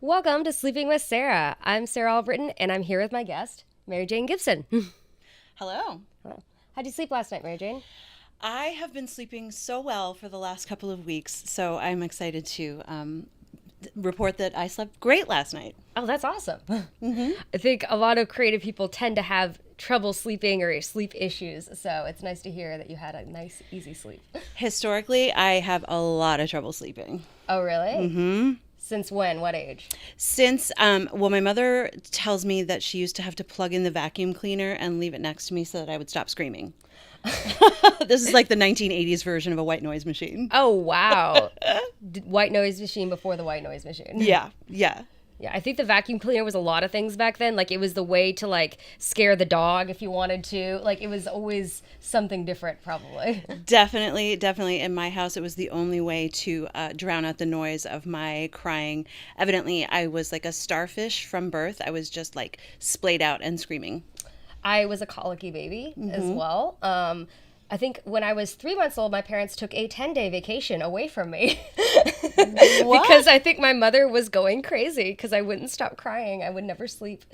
Welcome to Sleeping with Sarah. I'm Sarah Albritton, and I'm here with my guest, Mary Jane Gibson. Hello. How'd you sleep last night, Mary Jane? I have been sleeping so well for the last couple of weeks, so I'm excited to report that I slept great last night. Oh, that's awesome. I think a lot of creative people tend to have trouble sleeping or sleep issues, so it's nice to hear that you had a nice, easy sleep. Historically, I have a lot of trouble sleeping. Oh, really? Mm-hmm. Since when? What age? Since, my mother tells me that she used to have to plug in the vacuum cleaner and leave it next to me so that I would stop screaming. This is like the 1980s version of a white noise machine. Oh, wow. White noise machine before the white noise machine. Yeah. Yeah, I think the vacuum cleaner was a lot of things back then. Like, it was the way to, like, scare the dog if you wanted to. Like, it was always something different, probably. Definitely. In my house, it was the only way to drown out the noise of my crying. Evidently, I was like a starfish from birth. I was just, like, splayed out and screaming. I was a colicky baby as well. I think when I was 3 months old, my parents took a 10-day vacation away from me. Because I think my mother was going crazy because I wouldn't stop crying. I would never sleep.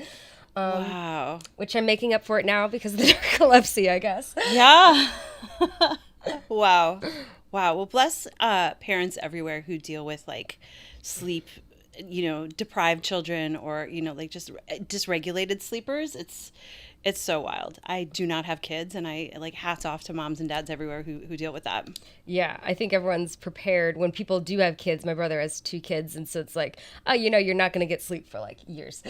Wow. Which I'm making up for it now because of the narcolepsy, I guess. Yeah. Wow. Well, bless parents everywhere who deal with like sleep, deprived children or, like just dysregulated sleepers. It's so wild. I do not have kids, and I like hats off to moms and dads everywhere who deal with that. Yeah, I think everyone's prepared when people do have kids. My brother has 2 kids, and so it's like, oh, you're not going to get sleep for like years.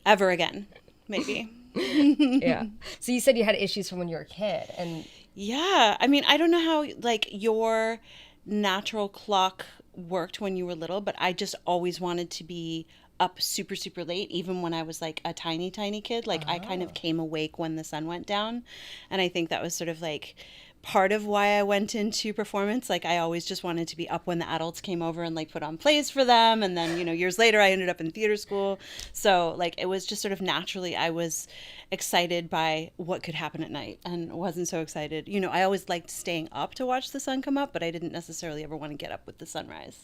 Ever again, maybe. Yeah. So you said you had issues from when you were a kid, and yeah, I mean, I don't know how like your natural clock worked when you were little, but I just always wanted to be up super, super late, even when I was like a tiny, tiny kid. Like I kind of came awake when the sun went down. And I think that was sort of like part of why I went into performance. Like I always just wanted to be up when the adults came over and like put on plays for them. And then, years later I ended up in theater school. So like it was just sort of naturally I was excited by what could happen at night and wasn't so excited. I always liked staying up to watch the sun come up, but I didn't necessarily ever want to get up with the sunrise.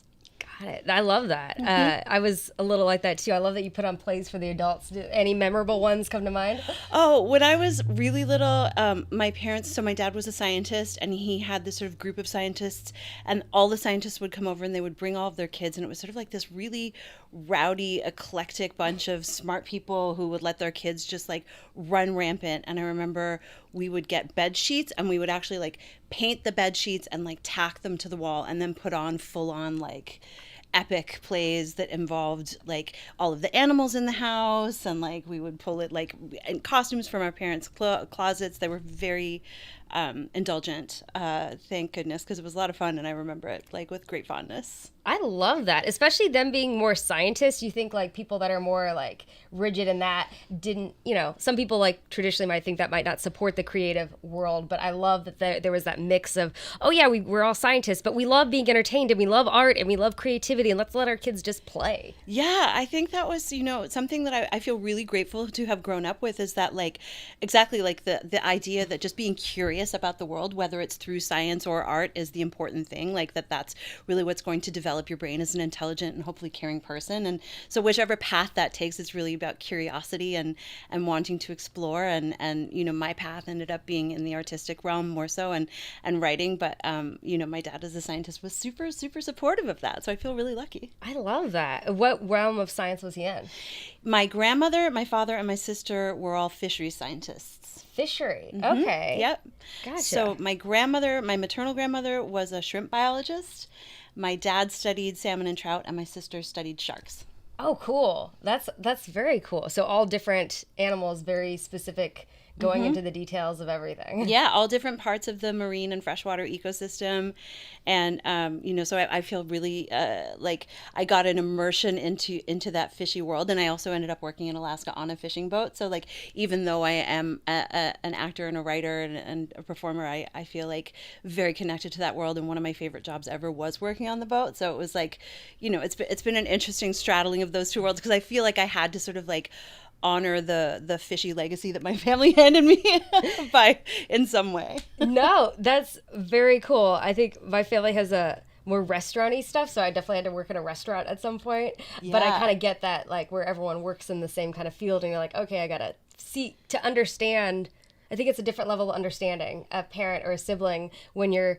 Got it. I love that. I was a little like that too. I love that you put on plays for the adults. Do any memorable ones come to mind? Oh, when I was really little, my dad was a scientist and he had this sort of group of scientists and all the scientists would come over and they would bring all of their kids and it was sort of like this really rowdy, eclectic bunch of smart people who would let their kids just like run rampant. And I remember we would get bed sheets and we would actually like paint the bed sheets and like tack them to the wall and then put on full on like epic plays that involved like all of the animals in the house and like we would pull it like in costumes from our parents' closets. They were very indulgent, thank goodness, because it was a lot of fun and I remember it like with great fondness. I love that, especially them being more scientists. You think like people that are more like rigid in that didn't, some people like traditionally might think that might not support the creative world, but I love that there was that mix of, oh yeah, we're all scientists, but we love being entertained and we love art and we love creativity and let's let our kids just play. Yeah, I think that was, something that I feel really grateful to have grown up with is that like, exactly like the idea that just being curious about the world, whether it's through science or art, is the important thing. Like that's really what's going to develop your brain as an intelligent and hopefully caring person. And so whichever path that takes, it's really about curiosity and wanting to explore. And my path ended up being in the artistic realm more so and writing. But, my dad as a scientist was super, super supportive of that. So I feel really lucky. I love that. What realm of science was he in? My grandmother, my father, and my sister were all fisheries scientists. Fishery. Mm-hmm. Okay. Yep. Gotcha. So my maternal grandmother was a shrimp biologist. My dad studied salmon and trout, and my sister studied sharks. Oh, cool. That's very cool. So all different animals, very specific, going into the details of everything. Yeah, all different parts of the marine and freshwater ecosystem. And, so I feel really like I got an immersion into that fishy world. And I also ended up working in Alaska on a fishing boat. So like, even though I am an actor and a writer and a performer, I feel like very connected to that world. And one of my favorite jobs ever was working on the boat. So it was like, it's been an interesting straddling of those two worlds because I feel like I had to sort of like honor the fishy legacy that my family handed me in some way. No, that's very cool. I think my family has more restaurant-y stuff, so I definitely had to work in a restaurant at some point. But I Yeah. kind of get that, like, where everyone works in the same kind of field, and you're like, okay, I gotta see to understand. I think it's a different level of understanding a parent or a sibling when you're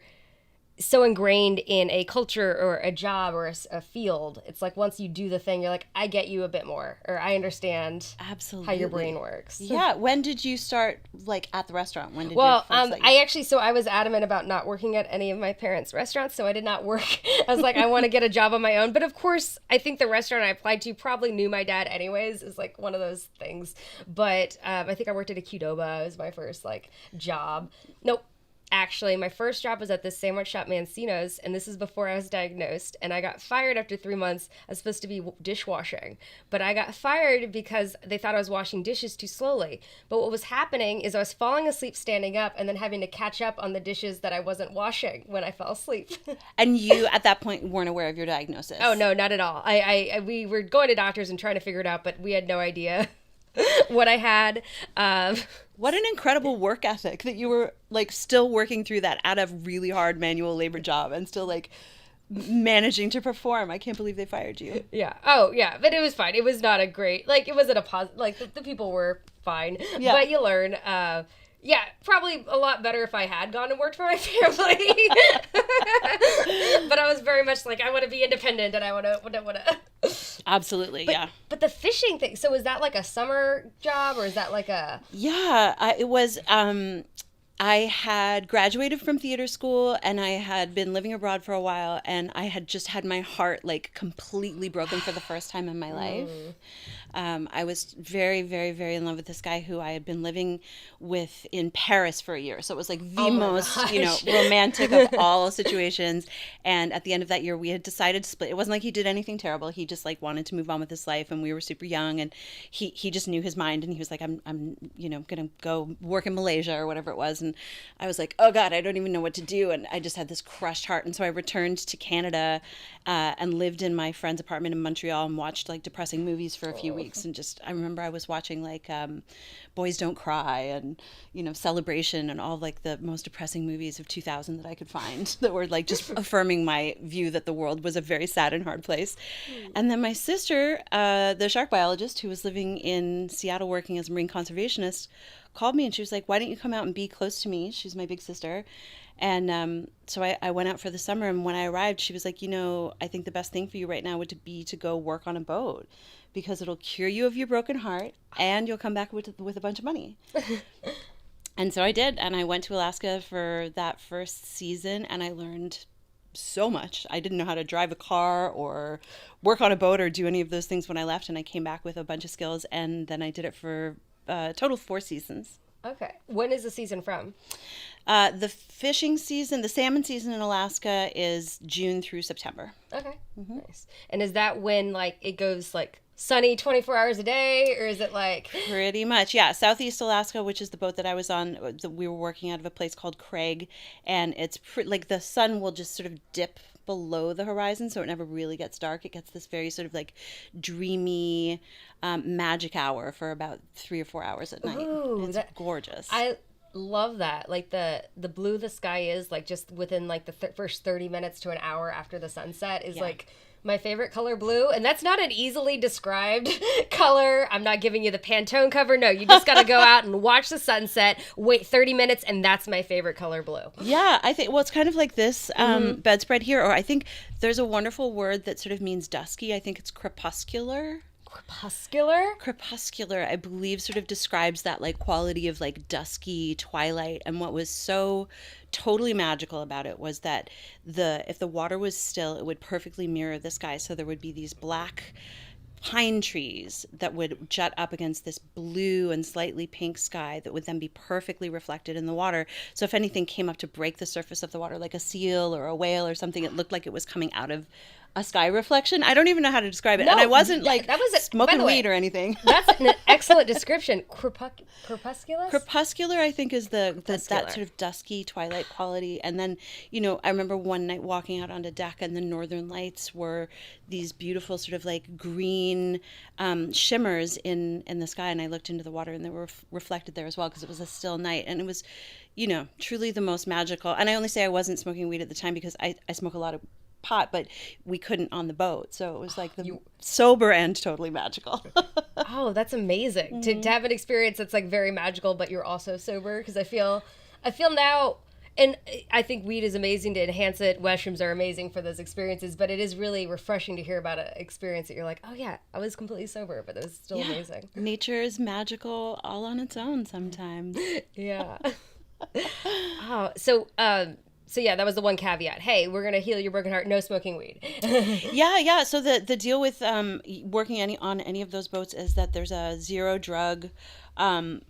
so ingrained in a culture or a job or a field. It's like once you do the thing, you're like, I get you a bit more, or I understand Absolutely. how your brain works. Yeah. When did you start like at the restaurant? When did Well, your folks let you? I actually, so I was adamant about not working at any of my parents' restaurants, so I did not work. I was like, I want to get a job on my own. But of course, I think the restaurant I applied to probably knew my dad anyways, is like one of those things. But I think I worked at a Qdoba. It was my first like job. Nope. Actually, my first job was at this sandwich shop, Mancino's, and this is before I was diagnosed, and I got fired after 3 months. I was supposed to be dishwashing, but I got fired because they thought I was washing dishes too slowly. But what was happening is I was falling asleep standing up and then having to catch up on the dishes that I wasn't washing when I fell asleep. And you, at that point, weren't aware of your diagnosis. Oh, no, not at all. We were going to doctors and trying to figure it out, but we had no idea what I had. What an incredible work ethic that you were like still working through that at a really hard manual labor job and still like managing to perform. I can't believe they fired you. Yeah. Oh, yeah. But it was fine. It was not a great, like, it wasn't a positive, like, the people were fine. Yeah. But you learn. Yeah, probably a lot better if I had gone and worked for my family. But I was very much like, I want to be independent and I want to. Absolutely, yeah. But the fishing thing, so is that like a summer job or is that like a... Yeah, it was, I had graduated from theater school and I had been living abroad for a while and I had just had my heart like completely broken for the first time in my life. I was very, very, very in love with this guy who I had been living with in Paris for a year. So it was like the most, romantic of all situations. And at the end of that year, we had decided to split. It wasn't like he did anything terrible. He just like wanted to move on with his life, and we were super young. And he just knew his mind, and he was like, I'm gonna go work in Malaysia or whatever it was. And I was like, oh God, I don't even know what to do. And I just had this crushed heart. And so I returned to Canada and lived in my friend's apartment in Montreal and watched like depressing movies for a few weeks. And just, I remember I was watching like Boys Don't Cry and, Celebration and all like the most depressing movies of 2000 that I could find that were like just affirming my view that the world was a very sad and hard place. And then my sister, the shark biologist who was living in Seattle working as a marine conservationist, called me and she was like, why don't you come out and be close to me? She's my big sister. And so I went out for the summer, and when I arrived, she was like, I think the best thing for you right now would be to go work on a boat because it'll cure you of your broken heart and you'll come back with a bunch of money. And so I did, and I went to Alaska for that first season, and I learned so much. I didn't know how to drive a car or work on a boat or do any of those things when I left, and I came back with a bunch of skills, and then I did it for a total of 4 seasons. Okay. When is the season from? The fishing season, the salmon season in Alaska is June through September. Okay. Mm-hmm. Nice. And is that when like it goes like sunny 24 hours a day, or is it like... Pretty much, yeah. Southeast Alaska, which is the boat that I was on, we were working out of a place called Craig, and it's like the sun will just sort of dip below the horizon, so it never really gets dark. It gets this very sort of like dreamy magic hour for about 3 or 4 hours at night. Ooh, it's gorgeous. I love that. Like the blue the sky is, like just within like the first 30 minutes to an hour after the sunset is like my favorite color, blue. And that's not an easily described color. I'm not giving you the Pantone cover. No, you just got to go out and watch the sunset, wait 30 minutes, and that's my favorite color, blue. Yeah, I think, well, it's kind of like this bedspread here, or I think there's a wonderful word that sort of means dusky. I think it's crepuscular. Crepuscular, I believe, sort of describes that like quality of like dusky twilight. And what was so totally magical about it was that if the water was still, it would perfectly mirror the sky. So there would be these black pine trees that would jut up against this blue and slightly pink sky that would then be perfectly reflected in the water. So if anything came up to break the surface of the water, like a seal or a whale or something, it looked like it was coming out of a sky reflection. I don't even know how to describe it. No, and I wasn't like that was smoking weed or anything. That's an excellent description. Crepuscular? Crepuscular, I think, is that sort of dusky twilight quality. And then, I remember one night walking out on the deck, and the northern lights were these beautiful sort of like green shimmers in the sky. And I looked into the water, and they were reflected there as well because it was a still night. And it was, truly the most magical. And I only say I wasn't smoking weed at the time because I smoke a lot of pot, but we couldn't on the boat. So it was like the sober and totally magical. Oh, that's amazing. To have an experience that's like very magical, but you're also sober. Because I feel now, and I think weed is amazing to enhance it. Mushrooms are amazing for those experiences, but it is really refreshing to hear about an experience that you're like, oh yeah, I was completely sober, but it was still amazing. Nature is magical all on its own sometimes. Yeah. Oh, so yeah, that was the one caveat. Hey, we're gonna heal your broken heart. No smoking weed. Yeah. So the deal with working on any of those boats is that there's a zero drug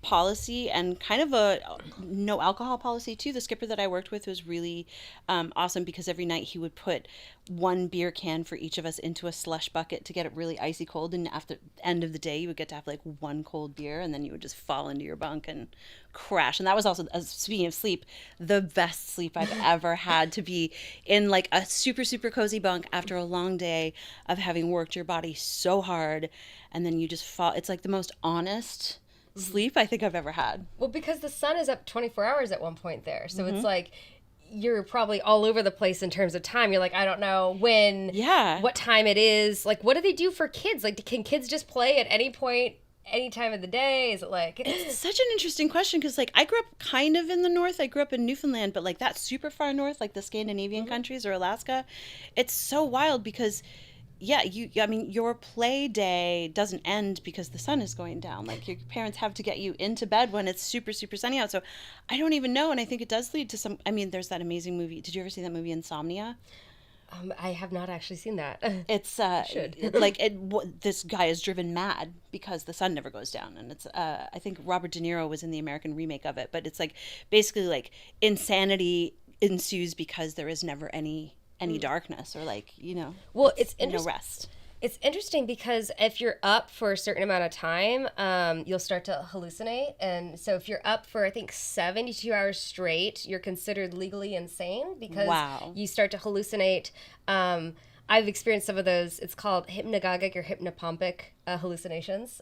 policy and kind of a no alcohol policy too. The skipper that I worked with was really awesome because every night he would put one beer can for each of us into a slush bucket to get it really icy cold, and after the end of the day you would get to have like one cold beer, and then you would just fall into your bunk and crash. And that was also, speaking of sleep, the best sleep I've ever had, to be in like a super super cozy bunk after a long day of having worked your body so hard, and then you just fall. It's like the most honest sleep I think I've ever had. Well, because the sun is up 24 hours at one point there. So it's like you're probably all over the place in terms of time. You're like, I don't know when, what time it is. Like, what do they do for kids? Like, can kids just play at any point, any time of the day? Is it like... It's such an interesting question because, like, I grew up kind of in the north. I grew up in Newfoundland, but, like, that super far north, like the Scandinavian countries or Alaska, it's so wild because... Yeah, your play day doesn't end because the sun is going down. Like, your parents have to get you into bed when it's super, super sunny out. So I don't even know. And I think it does lead to some, there's that amazing movie. Did you ever see that movie Insomnia? I have not actually seen that. It's this guy is driven mad because the sun never goes down. And it's, I think Robert De Niro was in the American remake of it. But it's like, basically like insanity ensues because there is never any darkness or like, well, it's no rest. It's interesting because if you're up for a certain amount of time, you'll start to hallucinate. And so if you're up for, I think, 72 hours straight, you're considered legally insane because you start to hallucinate. I've experienced some of those. It's called hypnagogic or hypnopompic hallucinations.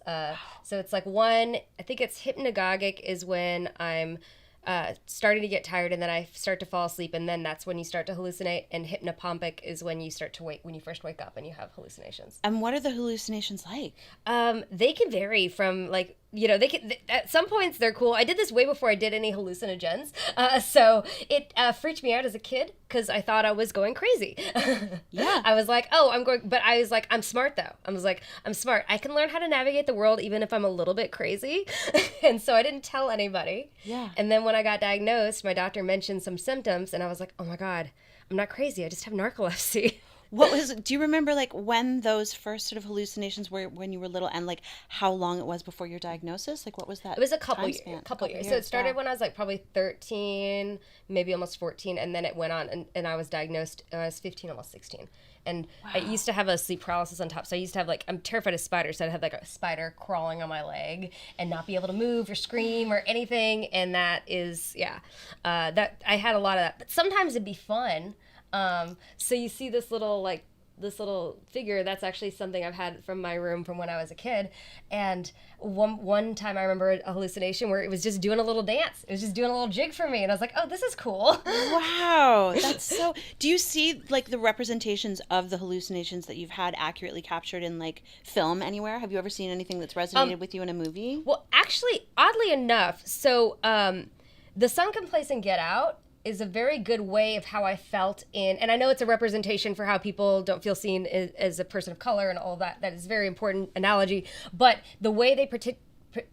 So it's like I think it's hypnagogic is when I'm starting to get tired and then I start to fall asleep, and then that's when you start to hallucinate. And hypnopompic is when you start to when you first wake up and you have hallucinations. And what are the hallucinations like? They can vary from like, at some points they're cool. I did this way before I did any hallucinogens. So it freaked me out as a kid because I thought I was going crazy. Yeah. I was like, but I was like, I'm smart though. I was like, I'm smart. I can learn how to navigate the world even if I'm a little bit crazy. And so I didn't tell anybody. Yeah. And then when I got diagnosed, my doctor mentioned some symptoms and I was like, oh my God, I'm not crazy. I just have narcolepsy. Do you remember like when those first sort of hallucinations were when you were little, and like how long it was before your diagnosis? Like what was that? It was a couple years. So it started when I was like probably 13, maybe almost 14, and then it went on and I was diagnosed when I was 15, almost 16. And I used to have a sleep paralysis on top. So I used to have I'm terrified of spiders. So I'd have like a spider crawling on my leg and not be able to move or scream or anything. And that is, that I had a lot of that. But sometimes it'd be fun. So you see this little figure, that's actually something I've had from my room from when I was a kid. And one time I remember a hallucination where it was just doing a little dance. It was just doing a little jig for me. And I was like, oh, this is cool. Wow. That's so, do you see like the representations of the hallucinations that you've had accurately captured in like film anywhere? Have you ever seen anything that's resonated with you in a movie? Well, actually, oddly enough, so The Sunken Place in Get Out is a very good way of how I felt and I know it's a representation for how people don't feel seen as a person of color and all that. That is a very important analogy. But the way they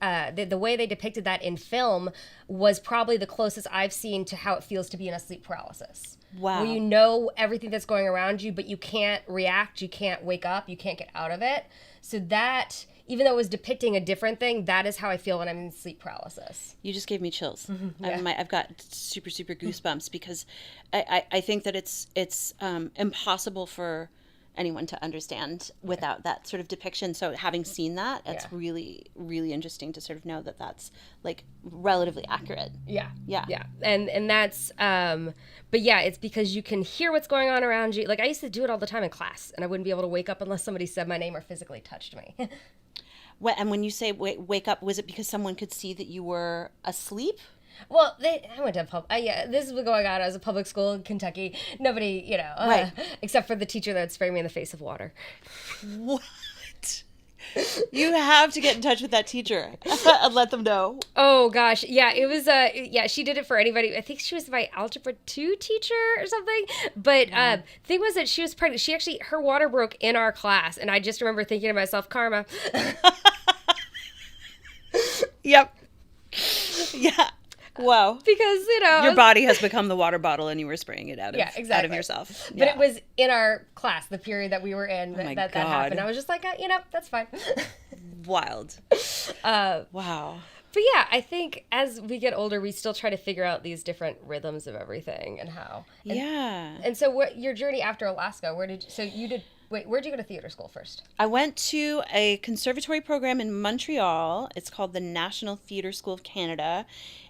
the way they depicted that in film was probably the closest I've seen to how it feels to be in a sleep paralysis. Wow. Where you know everything that's going around you, but you can't react, you can't wake up, you can't get out of it. So that, even though it was depicting a different thing, that is how I feel when I'm in sleep paralysis. You just gave me chills. Mm-hmm, yeah. I've got super, super goosebumps because I think that it's impossible for anyone to understand without that sort of depiction. So having seen that, it's really, really interesting to sort of know that that's like relatively accurate. Yeah. And that's, but yeah, it's because you can hear what's going on around you. Like I used to do it all the time in class and I wouldn't be able to wake up unless somebody said my name or physically touched me. And when you say wake up, was it because someone could see that you were asleep? Well, I went to yeah, this was going on. I was a public school in Kentucky. Nobody, Right. except for the teacher that would spray me in the face of water. What? You have to get in touch with that teacher and let them know. Oh gosh, yeah, it was. Yeah, she did it for anybody. I think she was my algebra 2 teacher or something. But thing was that she was pregnant. She actually, her water broke in our class, and I just remember thinking to myself, karma. Yep. Yeah. Wow. Because, Your body has become the water bottle and you were spraying it out of, exactly. out of yourself. But it was in our class, the period that we were in, my that God. happened. I was just like, that's fine. Wild. Wow. But yeah, I think as we get older, we still try to figure out these different rhythms of everything and how. And so what your journey after Alaska, where'd you go to theater school first? I went to a conservatory program in Montreal. It's called the National Theatre School of Canada,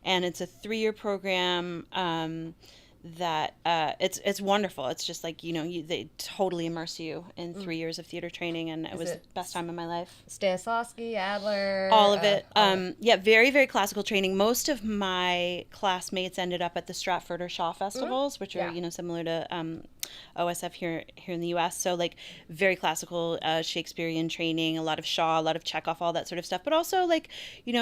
and it's a 3-year program that it's wonderful. It's just like, they totally immerse you in 3 years of theater training, and it was the best time of my life. Stanislavski, Adler, all of it. Yeah, very, very classical training. Most of my classmates ended up at the Stratford or Shaw festivals, which are similar to OSF here in the U.S. So like very classical Shakespearean training, a lot of Shaw, a lot of Chekhov, all that sort of stuff. But also like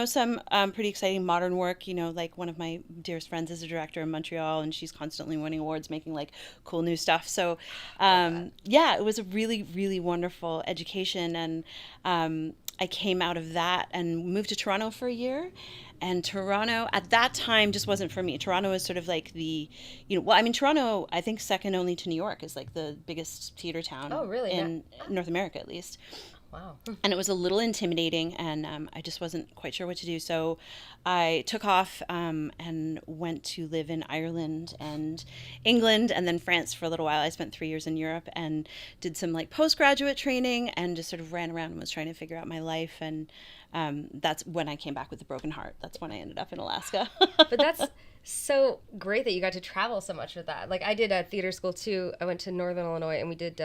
some pretty exciting modern work. Like one of my dearest friends is a director in Montreal, and she's constantly winning awards, making like cool new stuff. So it was a really, really wonderful education, and I came out of that and moved to Toronto for a year. And Toronto at that time just wasn't for me. Toronto is sort of like Toronto, I think second only to New York, is like the biggest theater town in North America, at least. Wow. And it was a little intimidating, and I just wasn't quite sure what to do. So I took off and went to live in Ireland and England and then France for a little while. I spent 3 years in Europe and did some like postgraduate training and just sort of ran around and was trying to figure out my life. And that's when I came back with a broken heart. That's when I ended up in Alaska. But that's so great that you got to travel so much with that. Like I did a theater school too. I went to Northern Illinois and we did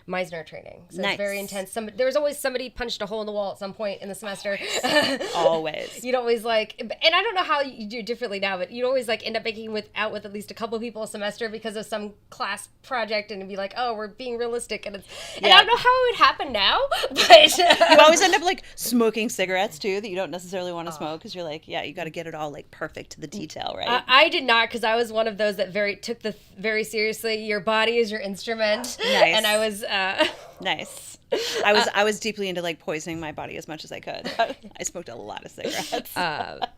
Meisner training. So nice. It's very intense. There was always somebody punched a hole in the wall at some point in the semester. Always. You'd always like, and I don't know how you do it differently now, but you'd always like end up making out with at least a couple of people a semester because of some class project, and it'd be like, oh, we're being realistic, and I don't know how it would happen now, but you always end up like smoking cigarettes too that you don't necessarily want to smoke because you're like, you got to get it all like perfect to the detail, right? I did not, because I was one of those that took very seriously. Your body is your instrument. Nice. And I was nice. I was deeply into like poisoning my body as much as I could. I smoked a lot of cigarettes. But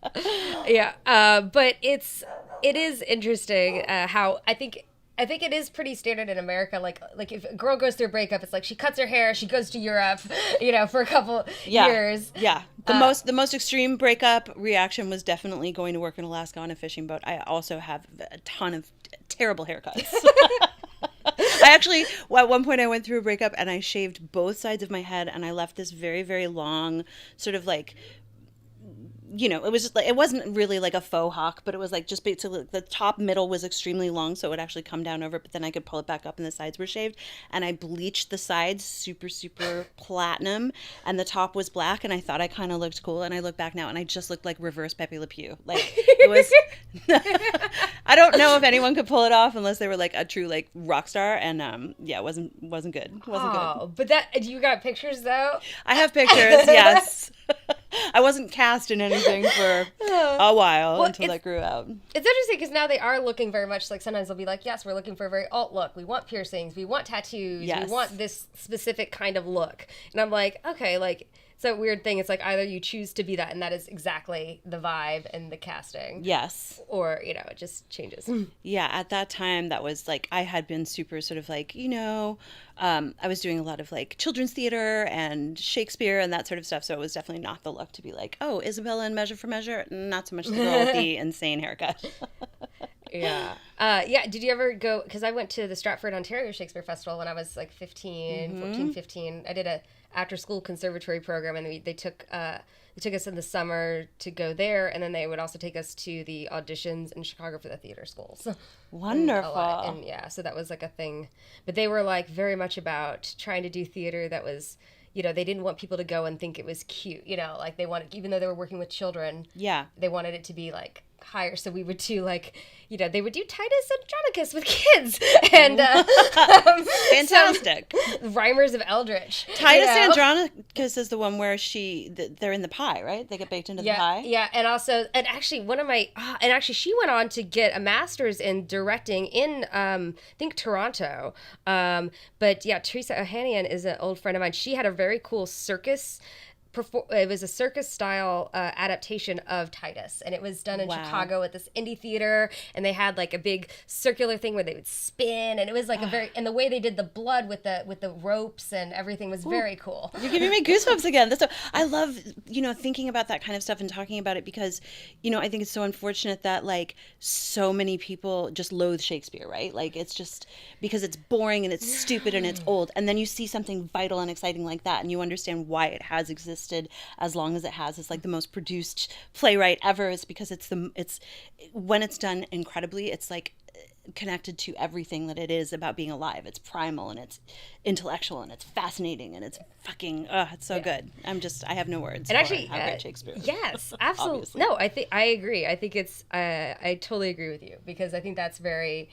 it is interesting how I think it is pretty standard in America. Like if a girl goes through a breakup, it's like she cuts her hair, she goes to Europe, for a couple years. Yeah. The most extreme breakup reaction was definitely going to work in Alaska on a fishing boat. I also have a ton of terrible haircuts. I actually, at one point I went through a breakup and I shaved both sides of my head, and I left this very, very long sort of like, it was just like, it wasn't really like a faux hawk, but it was like just basically the top middle was extremely long, so it would actually come down over it, but then I could pull it back up and the sides were shaved. And I bleached the sides super, super platinum, and the top was black, and I thought I kind of looked cool. And I look back now and I just looked like reverse Pepe Le Pew. Like it was, I don't know if anyone could pull it off unless they were like a true like rock star. And it wasn't good. Good. But you got pictures though? I have pictures, yes. I wasn't cast in anything for a while until that grew out. It's interesting because now they are looking very much like, sometimes they'll be like, yes, we're looking for a very alt look. We want piercings. We want tattoos. Yes. We want this specific kind of look. And I'm like, okay, like, it's a weird thing. It's like either you choose to be that, and that is exactly the vibe and the casting. Yes. Or, it just changes. Yeah, at that time, that was like, I had been super sort of like, I was doing a lot of like children's theater and Shakespeare and that sort of stuff. So it was definitely not the look to be like, oh, Isabella in Measure for Measure. Not so much the girl with the insane haircut. Yeah. Did you ever go, because I went to the Stratford, Ontario Shakespeare Festival when I was like 14, 15. I did a after school conservatory program, and they took us in the summer to go there, and then they would also take us to the auditions in Chicago for the theater schools. Wonderful. And so that was like a thing. But they were like very much about trying to do theater that was, they didn't want people to go and think it was cute, like they wanted, even though they were working with children, they wanted it to be like higher. So we would do like, they would do Titus Andronicus with kids and Fantastic. Rhymers of Eldritch. Titus Andronicus is the one where they're in the pie, right? They get baked into the pie. Yeah, and actually she went on to get a master's in directing in I think Toronto. But yeah, Teresa Ohanian is an old friend of mine. She had a very cool circus. It was a circus style adaptation of Titus, and it was done in Chicago at this indie theater, and they had like a big circular thing where they would spin, and it was like and the way they did the blood with the ropes and everything was very cool. You're giving me goosebumps again. I love thinking about that kind of stuff and talking about it because I think it's so unfortunate that like so many people just loathe Shakespeare, right? Like it's just because it's boring and it's stupid and it's old, and then you see something vital and exciting like that, and you understand why it has existed as long as it has. It's like the most produced playwright ever. It's because it's when it's done incredibly, it's like connected to everything that it is about being alive. It's primal and it's intellectual and it's fascinating and it's fucking it's so good. I have no words. And actually, how great Shakespeare is. Yes, absolutely. No, I agree. I think I totally agree with you because I think that's very.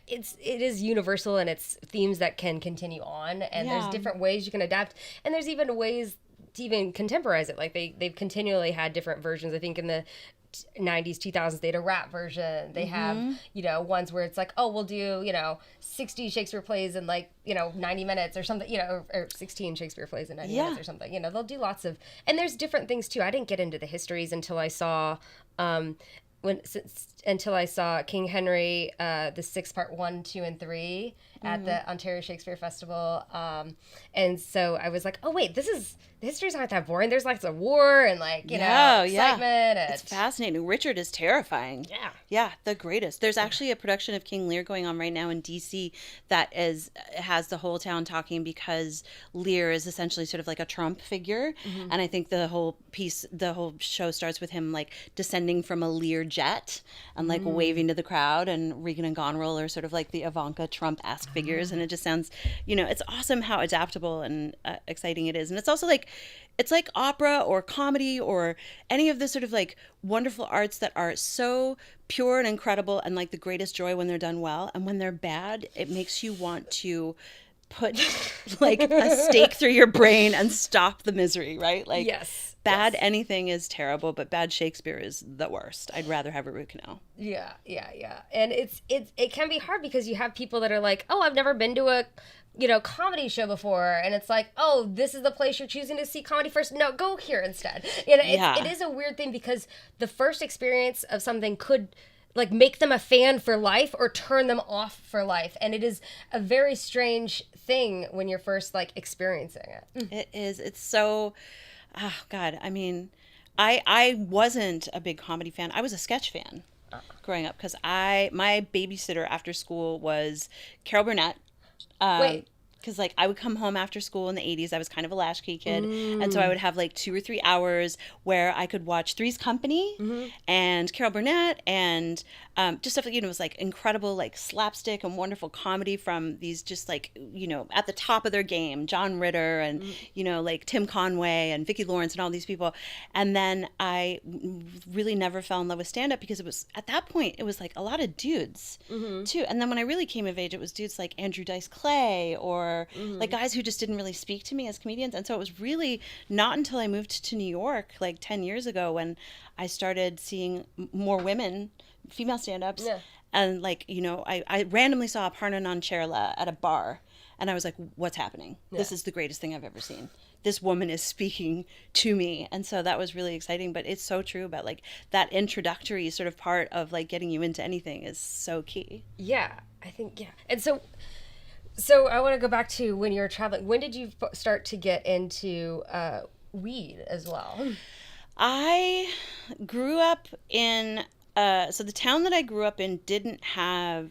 It is universal and it's themes that can continue on, and there's different ways you can adapt, and there's even ways to even contemporize it. Like they've continually had different versions. I think in the 90s 2000s they had a rap version. They have ones where it's like, oh, we'll do 60 Shakespeare plays in like 90 minutes or something, or 16 Shakespeare plays in 90 minutes or something. They'll do lots of, and there's different things too. I didn't get into the histories until I saw King Henry, the 6 part 1, 2, and 3 at the Ontario Shakespeare Festival, and so I was like, oh wait, the histories aren't that boring. There's lots of war and excitement. And it's fascinating. Richard is terrifying. Yeah, the greatest. There's actually a production of King Lear going on right now in DC that has the whole town talking because Lear is essentially sort of like a Trump figure, and I think the whole show starts with him like descending from a Lear jet and like waving to the crowd, and Regan and Goneril are sort of like the Ivanka Trump-esque figures, and it just sounds, it's awesome how adaptable and exciting it is. And it's also like, it's like opera or comedy or any of the sort of like wonderful arts that are so pure and incredible and like the greatest joy when they're done well, and when they're bad, it makes you want to put like a stake through your brain and stop the misery, right? Like bad anything is terrible, but bad Shakespeare is the worst. I'd rather have a root canal. Yeah. And it can be hard because you have people that are like, oh, I've never been to a comedy show before, and it's like, oh, this is the place you're choosing to see comedy first. No, go here instead. It is a weird thing because the first experience of something could like make them a fan for life or turn them off for life, and it is a very strange thing when you're first like experiencing it. It is. It's so, oh God. I mean, I wasn't a big comedy fan. I was a sketch fan growing up because my babysitter after school was Carol Burnett. Because like I would come home after school in the 80s. I was kind of a latchkey kid. And so I would have like 2 or 3 hours where I could watch Three's Company and Carol Burnett and just stuff, it was like incredible, like slapstick and wonderful comedy from these just like, at the top of their game, John Ritter and, like Tim Conway and Vicki Lawrence and all these people. And then I really never fell in love with stand-up because it was, at that point, it was like a lot of dudes too. And then when I really came of age, it was dudes like Andrew Dice Clay or like guys who just didn't really speak to me as comedians. And so it was really not until I moved to New York like 10 years ago when I started seeing more women, female stand-ups. And like, I randomly saw Aparna Nancherla at a bar and I was like, what's happening? This is the greatest thing I've ever seen. This woman is speaking to me. And so that was really exciting, but it's so true about like that introductory sort of part of like getting you into anything is so key. Yeah, I think, And so I want to go back to when you were traveling. When did you start to get into weed as well? I grew up in, so the town that I grew up in didn't have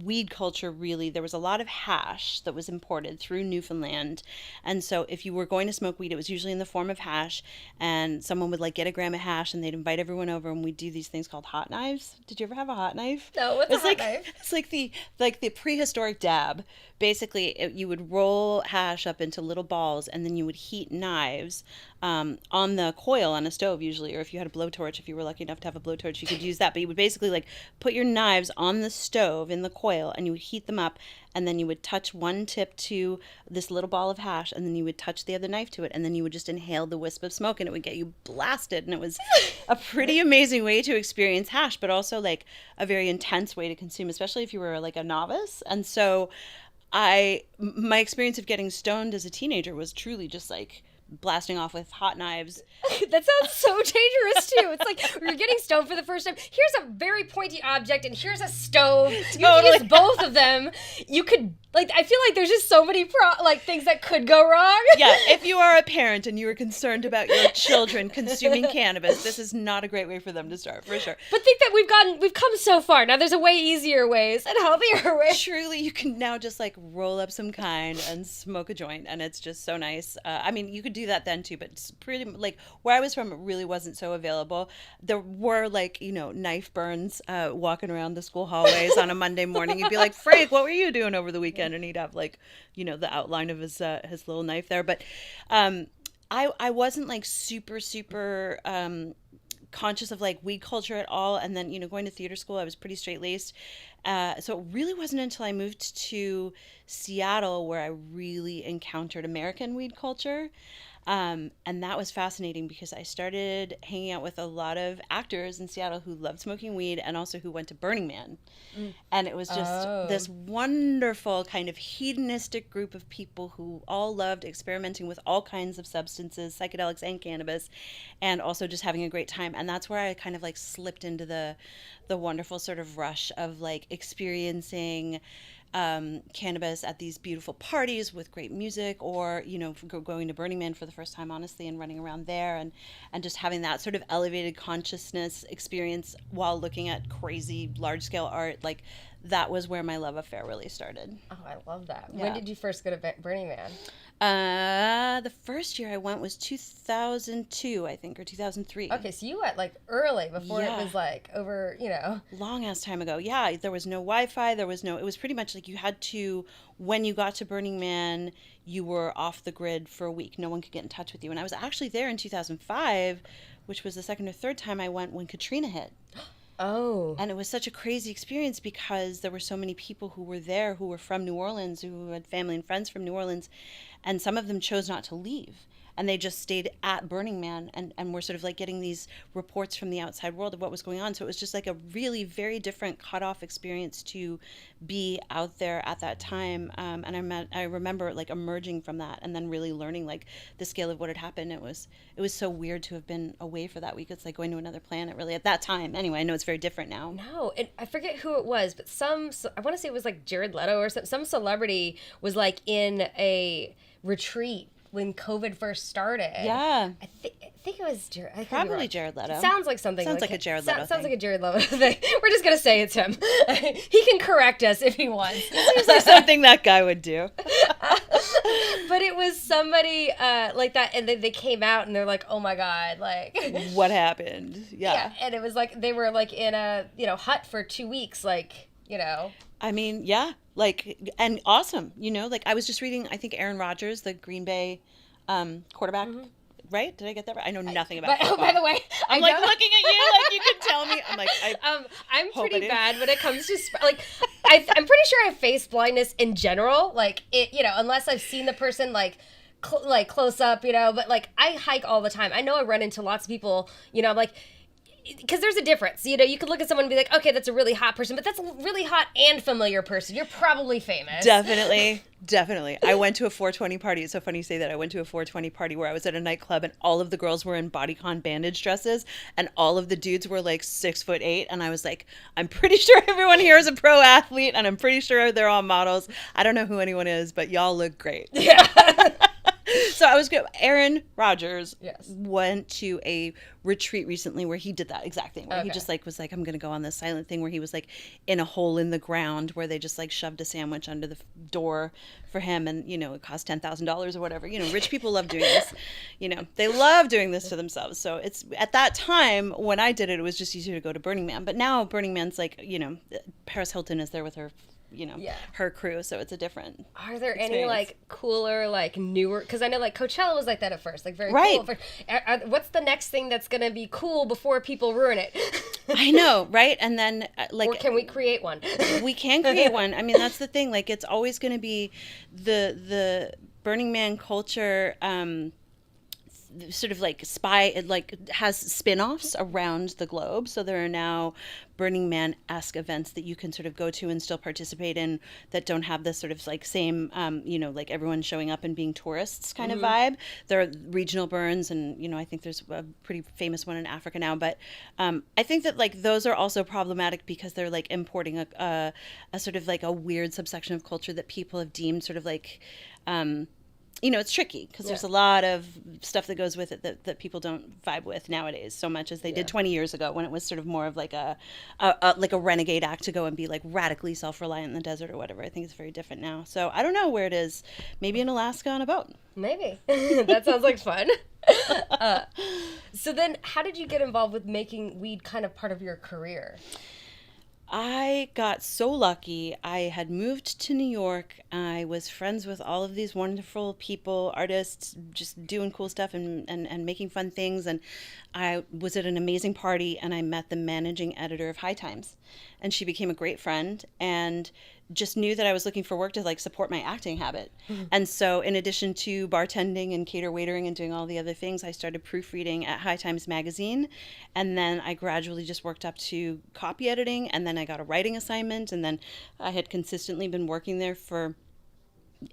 weed culture, really, there was a lot of hash that was imported through Newfoundland. And so if you were going to smoke weed, it was usually in the form of hash, and someone would like get a gram of hash and they'd invite everyone over, and we'd do these things called hot knives. Did you ever have a hot knife? No, what's a hot knife? It's like the prehistoric dab. Basically, you would roll hash up into little balls, and then you would heat knives on the coil on a stove usually, or if you had a blowtorch, if you were lucky enough to have a blowtorch, you could use that. But you would basically like put your knives on the stove in the coil, and you would heat them up, and then you would touch one tip to this little ball of hash, and then you would touch the other knife to it, and then you would just inhale the wisp of smoke, and it would get you blasted. And it was a pretty amazing way to experience hash, but also like a very intense way to consume, especially if you were like a novice. And so my experience of getting stoned as a teenager was truly just like blasting off with hot knives. That sounds so dangerous too. It's like you're getting stoned for the first time. Here's a very pointy object, and here's a stove. You could use both of them. You could like. I feel like there's just so many things that could go wrong. Yeah, if you are a parent and you are concerned about your children consuming cannabis, this is not a great way for them to start, for sure. But think that we've come so far. Now there's a way easier ways and healthier ways. Truly, you can now just like roll up some kind and smoke a joint, and it's just so nice. I mean, you could do that then too, but it's pretty like where I was from, it really wasn't so available. There were like, knife burns walking around the school hallways on a Monday morning. You'd be like, Frank, what were you doing over the weekend? And he'd have like, the outline of his little knife there. But I wasn't like super conscious of like weed culture at all. And then, going to theater school, I was pretty straight-laced. So it really wasn't until I moved to Seattle where I really encountered American weed culture. And that was fascinating because I started hanging out with a lot of actors in Seattle who loved smoking weed and also who went to Burning Man. And it was just this wonderful kind of hedonistic group of people who all loved experimenting with all kinds of substances, psychedelics and cannabis, and also just having a great time. And that's where I kind of like slipped into the wonderful sort of rush of like experiencing cannabis at these beautiful parties with great music, or going to Burning Man for the first time, honestly, and running around there and just having that sort of elevated consciousness experience while looking at crazy large scale art. Like that was where my love affair really started. Oh, I love that. Yeah. When did you first go to Burning Man? The first year I went was 2002, I think, or 2003. Okay, so you went like early before Yeah. it was like over, Long ass time ago. Yeah, there was no Wi-Fi. It was pretty much like you had to, when you got to Burning Man, you were off the grid for a week. No one could get in touch with you. And I was actually there in 2005, which was the second or third time I went when Katrina hit. Oh. And it was such a crazy experience because there were so many people who were there who were from New Orleans, who had family and friends from New Orleans, and some of them chose not to leave. And they just stayed at Burning Man and were sort of like getting these reports from the outside world of what was going on. So it was just like a really very different cut-off experience to be out there at that time. And I remember like emerging from that and then really learning like the scale of what had happened. It was so weird to have been away for that week. It's like going to another planet really at that time. Anyway, I know it's very different now. No, and I forget who it was, but I want to say it was like Jared Leto or some celebrity was like in a retreat when COVID first started. Yeah. I think it was Jared. Probably Jared Leto. It sounds like something. Sounds like a Jared Leto Sounds thing. like a Jared Leto thing. We're just going to say it's him. He can correct us if he wants. Seems like something that guy would do. But it was somebody like that, and they came out and they're like, oh my God, like. What happened? Yeah. And it was like they were like in a hut for 2 weeks, like. I mean, yeah, like, and awesome, like I was just reading, I think Aaron Rodgers, the Green Bay quarterback, right? Did I get that right? I know nothing about football. By the way, I'm like looking at you like you can tell me. I'm like, I'm pretty bad when it comes to like, I'm pretty sure I have face blindness in general, like it, unless I've seen the person like close up, but like I hike all the time. I know I run into lots of people, I'm like, because there's a difference, you could look at someone and be like, okay, that's a really hot person, but that's a really hot and familiar person. You're probably famous. Definitely. I went to a 420 party. It's so funny you say that. I went to a 420 party where I was at a nightclub and all of the girls were in bodycon bandage dresses and all of the dudes were like 6'8", and I was like, I'm pretty sure everyone here is a pro athlete and I'm pretty sure they're all models. I don't know who anyone is, but y'all look great. Yeah. So I was good. Aaron Rodgers Yes. went to a retreat recently where he did that exact thing, where he Okay. just like was like, I'm gonna go on this silent thing, where he was like in a hole in the ground where they just like shoved a sandwich under the door for him, and you know it cost $10,000 or whatever. You know, rich people love doing this. You know, they love doing this to themselves. So it's at that time when I did it, it was just easier to go to Burning Man. But now Burning Man's like, you know, Paris Hilton is there with her, you know, Yeah. her crew, so it's a different. Are there any experience. like cooler, like newer? Because I know like Coachella was like that at first, like very Right. cool. What's the next thing that's gonna be cool before people ruin it? I know, right? And then like Or can we create one? we can create one. I mean, that's the thing. Like, it's always going to be the Burning Man culture. Sort of like it like has spin-offs around the globe. So there are now Burning Man-esque events that you can sort of go to and still participate in that don't have this sort of like same, you know, like everyone showing up and being tourists kind of vibe. There are regional burns, and, you know, I think there's a pretty famous one in Africa now. But I think that like those are also problematic because they're like importing a sort of like a weird subsection of culture that people have deemed sort of like, you know, it's tricky because there's a lot of stuff that goes with it that people don't vibe with nowadays so much as they did 20 years ago, when it was sort of more of like a renegade act to go and be like radically self-reliant in the desert or whatever. I think it's very different now. So I don't know where it is. Maybe in Alaska on a boat. Maybe. That sounds like fun. So then how did you get involved with making weed kind of part of your career? I got so lucky. I had moved to New York. I was friends with all of these wonderful people, artists, just doing cool stuff and making fun things. And I was at an amazing party, and I met the managing editor of High Times. And she became a great friend, and just knew that I was looking for work to like support my acting habit. And so in addition to bartending and cater waitering and doing all the other things, I started proofreading at High Times magazine. And then I gradually just worked up to copy editing, and then I got a writing assignment, and then I had consistently been working there for,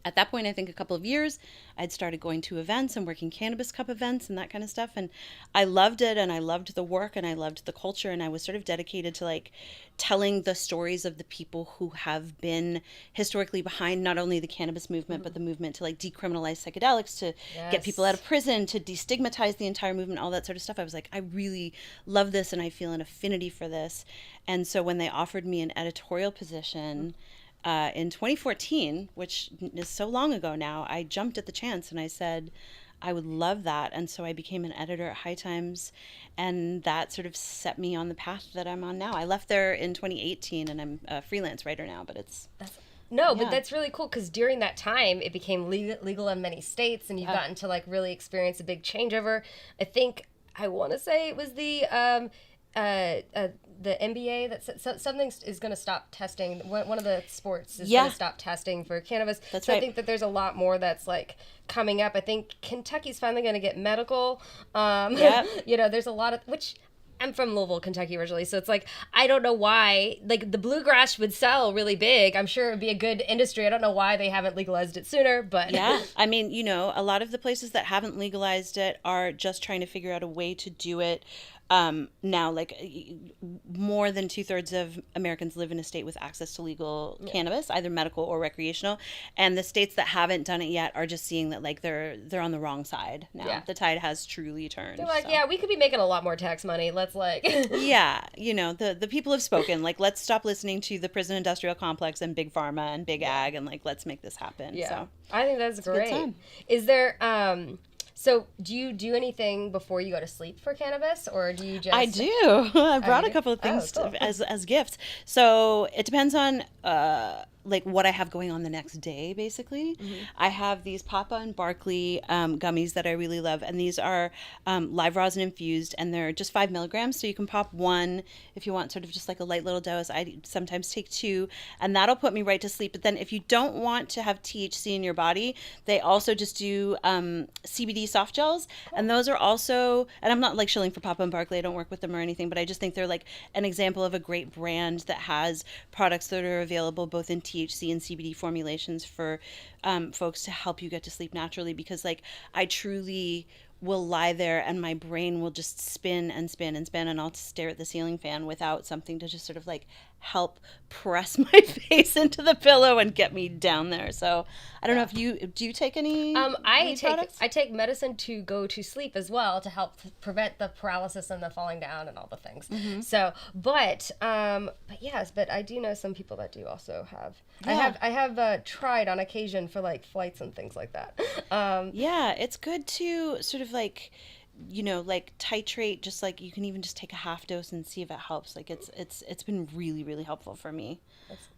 at that point, I think a couple of years. I'd started going to events and working Cannabis Cup events and that kind of stuff. And I loved it, and I loved the work, and I loved the culture. And I was sort of dedicated to like telling the stories of the people who have been historically behind not only the cannabis movement, but the movement to like decriminalize psychedelics, to get people out of prison, to destigmatize the entire movement, all that sort of stuff. I was like, I really love this, and I feel an affinity for this. And so when they offered me an editorial position, in 2014, which is so long ago now, I jumped at the chance and I said, I would love that. And so I became an editor at High Times, and that sort of set me on the path that I'm on now. I left there in 2018, and I'm a freelance writer now, but it's... But that's really cool, because during that time, it became legal in many states, and you've gotten to like really experience a big changeover. I want to say it was the NBA that said something is going to stop testing. One of the sports is going to stop testing for cannabis. That's right. right. I think that there's a lot more that's like coming up. I think Kentucky's finally going to get medical. You know, there's a lot of, which I'm from Louisville, Kentucky originally, so it's like, I don't know why, like the bluegrass would sell really big. I'm sure it'd be a good industry. I don't know why they haven't legalized it sooner, but. Yeah, I mean, you know, a lot of the places that haven't legalized it are just trying to figure out a way to do it. Now, like more than 2/3 of Americans live in a state with access to legal cannabis, either medical or recreational. And the states that haven't done it yet are just seeing that like they're on the wrong side now. Yeah. The tide has truly turned. They're like, so. yeah, we could be making a lot more tax money. Let's like. Yeah, you know, the people have spoken. Like, let's stop listening to the prison industrial complex and big pharma and big ag, and like, let's make this happen. Yeah, So. I think that's a good great. time. Is there so do you do anything before you go to sleep for cannabis, or do you just? I do. I brought you a do? couple of things cool. as gifts. So it depends on like what I have going on the next day, basically. I have these Papa and Barkley gummies that I really love, and these are live rosin infused, and they're just 5 milligrams, so you can pop one if you want sort of just like a light little dose. I sometimes take 2, and that'll put me right to sleep. But then if you don't want to have THC in your body, they also just do CBD soft gels, and those are also, and I'm not like shilling for Papa and Barkley, I don't work with them or anything, but I just think they're like an example of a great brand that has products that are available both in THC and CBD formulations for folks to help you get to sleep naturally, because like I truly will lie there and my brain will just spin and spin and spin, and I'll stare at the ceiling fan without something to just sort of like help press my face into the pillow and get me down there. So I don't know if do you take any weed products? I take medicine to go to sleep as well to help prevent the paralysis and the falling down and all the things. So, but yes, but I do know some people that do also have. Yeah. I have tried on occasion for like flights and things like that. Yeah, it's good to sort of like, you know, like titrate, just like you can even just take a half dose and see if it helps. Like it's been really, really helpful for me.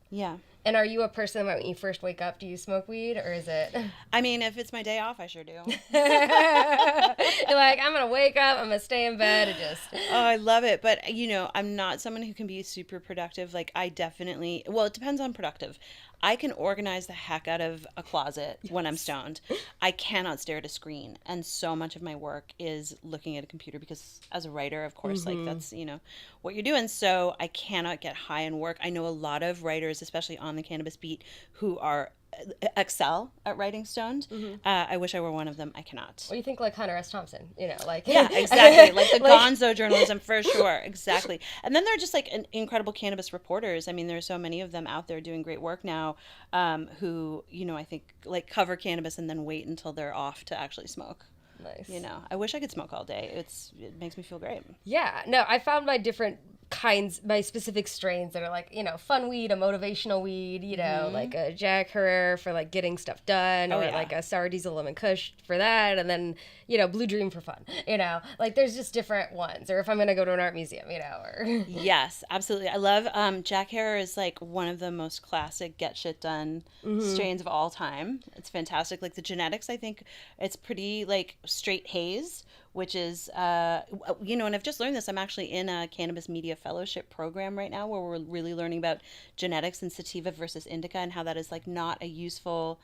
Yeah. And are you a person when you first wake up, do you smoke weed, or is it? I mean, if it's my day off, I sure do. You're like, I'm going to wake up, I'm going to stay in bed and just. Oh, I love it. But, you know, I'm not someone who can be super productive. Like, I definitely, well, it depends on productive. I can organize the heck out of a closet when I'm stoned. I cannot stare at a screen. And so much of my work is looking at a computer because as a writer, of course, like that's, you know, what you're doing. So I cannot get high and work. I know a lot of writers, especially on the cannabis beat, who are excel at writing stoned. I wish I were one of them. I cannot. Well, you think like Hunter S. Thompson, you know, like. Yeah, exactly. Like the gonzo journalism for sure. Exactly. And then they're just like incredible cannabis reporters. I mean, there's so many of them out there doing great work now who, you know, I think like cover cannabis and then wait until they're off to actually smoke. Nice. You know, I wish I could smoke all day. It makes me feel great. Yeah. No, I found my different kinds, my specific strains that are like, you know, fun weed, a motivational weed, you know, like a Jack Herrera for like getting stuff done, or like a Sour Diesel Lemon Kush for that, and then, you know, Blue Dream for fun, you know, like there's just different ones, or if I'm gonna go to an art museum, you know, or Yes, absolutely. I love Jack Herrera is like one of the most classic get shit done strains of all time. It's fantastic. Like the genetics, I think it's pretty like straight haze, which is, you know, and I've just learned this. I'm actually in a cannabis media fellowship program right now where we're really learning about genetics and sativa versus indica and how that is like not a useful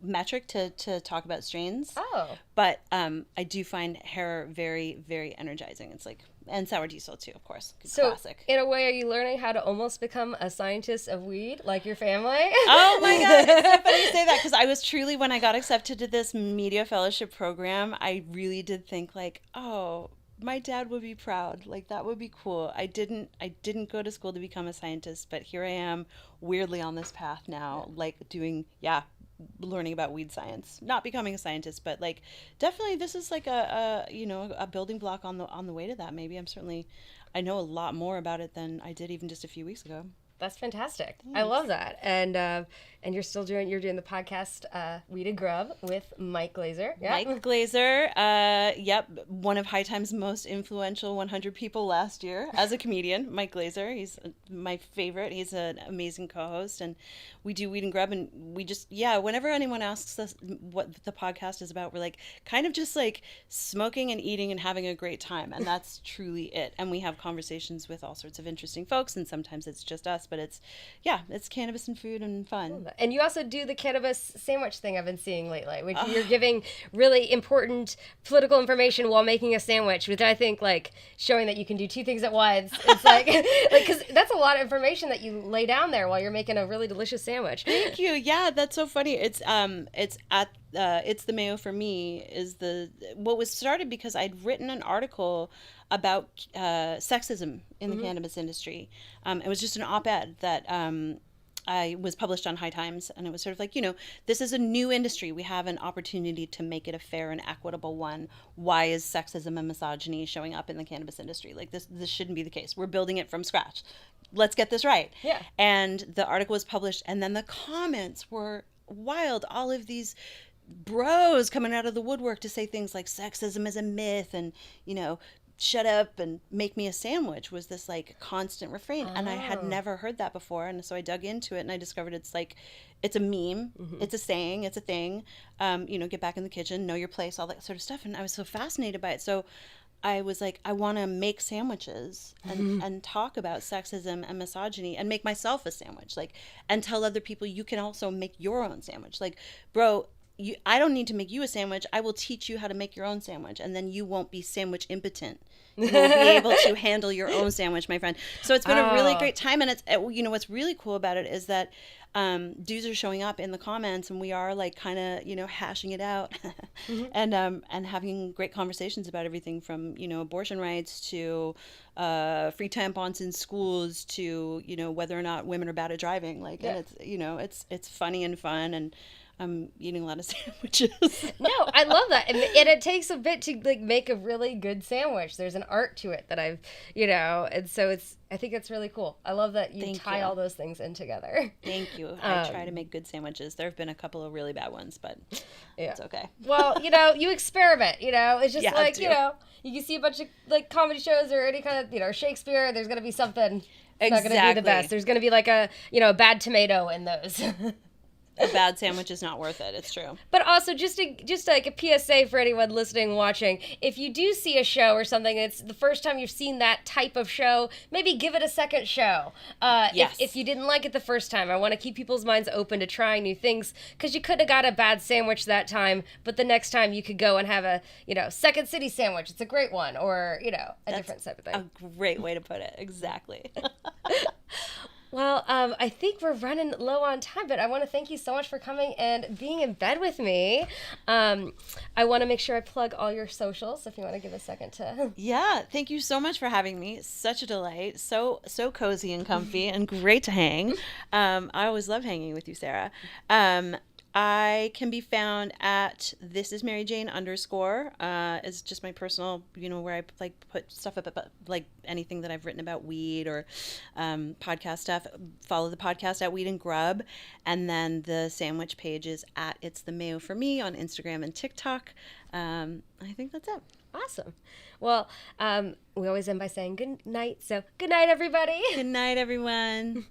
metric to talk about strains. Oh. But I do find hair very, very energizing. It's like, and Sour Diesel too, of course. So, classic. in a way, are you learning how to almost become a scientist of weed, like your family? Oh my God, it's so funny you say that, because I was truly, when I got accepted to this media fellowship program, I really did think like, oh, my dad would be proud. Like that would be cool. I didn't go to school to become a scientist, but here I am, weirdly on this path now, like doing, learning about weed science, not becoming a scientist, but like definitely this is like a you know, a building block on the way to that. Maybe I know a lot more about it than I did even just a few weeks ago. That's fantastic. Thanks. I love that. And you're doing the podcast Weed and Grub with Mike Glazer. Yep. Mike Glazer, yep, one of High Time's most influential 100 people last year as a comedian. Mike Glazer, he's my favorite. He's an amazing co-host, and we do Weed and Grub, and we just, whenever anyone asks us what the podcast is about, we're like kind of just like smoking and eating and having a great time, and that's truly it. And we have conversations with all sorts of interesting folks, and sometimes it's just us, but it's cannabis and food and fun. And you also do the cannabis sandwich thing I've been seeing lately, which you're giving really important political information while making a sandwich, which I think like showing that you can do two things at once. It's like, because that's a lot of information that you lay down there while you're making a really delicious sandwich. Thank you. Yeah, that's so funny. It's the Mayo for Me is what was started because I'd written an article about sexism in the cannabis industry. It was just an op-ed that I was published on High Times, and it was sort of like, you know, this is a new industry. We have an opportunity to make it a fair and equitable one. Why is sexism and misogyny showing up in the cannabis industry? Like this shouldn't be the case. We're building it from scratch. Let's get this right. Yeah. And the article was published, and then the comments were wild. All of these bros coming out of the woodwork to say things like sexism is a myth, and, you know, shut up and make me a sandwich was this like constant refrain. And I had never heard that before, and so I dug into it and I discovered it's a meme, it's a saying, it's a thing, you know, get back in the kitchen, know your place, all that sort of stuff. And I was so fascinated by it, so I was like, I want to make sandwiches and talk about sexism and misogyny and make myself a sandwich, like, and tell other people you can also make your own sandwich. Like, bro, I don't need to make you a sandwich. I will teach you how to make your own sandwich, and then you won't be sandwich impotent. You will be able to handle your own sandwich, my friend. So it's been a really great time, and what's really cool about it is that dudes are showing up in the comments, and we are like kind of hashing it out, and having great conversations about everything from abortion rights to free tampons in schools to whether or not women are bad at driving. Like, and it's funny and fun, and I'm eating a lot of sandwiches. No, I love that. And it takes a bit to like make a really good sandwich. There's an art to it that and so I think it's really cool. I love that you tie all those things in together. Like you. I try to make good sandwiches. There have been a couple of really bad ones, but it's okay. Well, you experiment, it's just you can see a bunch of like comedy shows or any kind of, Shakespeare, there's going to be something that's not going to be the best. There's going to be like a bad tomato in those. A bad sandwich is not worth it. It's true. But also, just like a PSA for anyone listening, watching, if you do see a show or something, it's the first time you've seen that type of show, maybe give it a second show. Yes. If you didn't like it the first time, I want to keep people's minds open to trying new things, because you could have got a bad sandwich that time, but the next time you could go and have a, Second City sandwich. It's a great one, or, a different type of thing. A great way to put it. Exactly. Well, I think we're running low on time, but I want to thank you so much for coming and being in bed with me. I want to make sure I plug all your socials, if you want to give a second to. Yeah, thank you so much for having me. Such a delight. So cozy and comfy and great to hang. I always love hanging with you, Sarah. I can be found at thisismaryjane _ is just my personal, where I like put stuff up about like anything that I've written about weed or podcast stuff. Follow the podcast at Weed and Grub, and then the sandwich page is at It's the Mayo for Me on Instagram and TikTok. I think that's it. Awesome. Well, we always end by saying good night. So good night, everybody. Good night, everyone.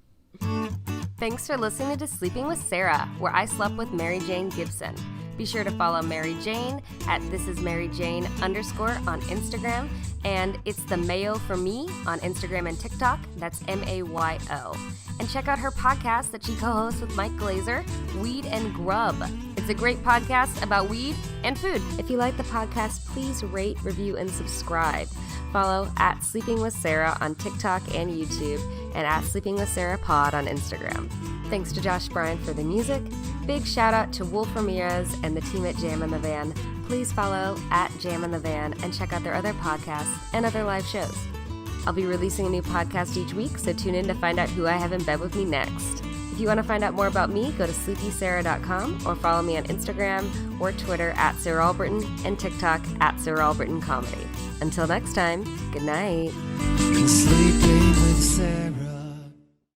Thanks for listening to Sleeping with Sarah, where I slept with Mary Jane Gibson. Be sure to follow Mary Jane at thisismaryjane _ on Instagram, and It's the Mayo for Me on Instagram and TikTok. That's MAYO. And check out her podcast that she co-hosts with Mike Glazer, Weed and Grub. It's a great podcast about weed and food. If you like the podcast, please rate, review, and subscribe. Follow at Sleeping with Sarah on TikTok and YouTube, and at Sleeping with Sarah Pod on Instagram. Thanks to Josh Bryan for the music. Big shout out to Wolf Ramirez and the team at Jam in the Van. Please follow at Jam in the Van and check out their other podcasts and other live shows. I'll be releasing a new podcast each week, so tune in to find out who I have in bed with me next. If you want to find out more about me, go to sleepysarah.com or follow me on Instagram or Twitter at Sarah Albritton and TikTok at Sarah Albritton Comedy. Until next time, good night.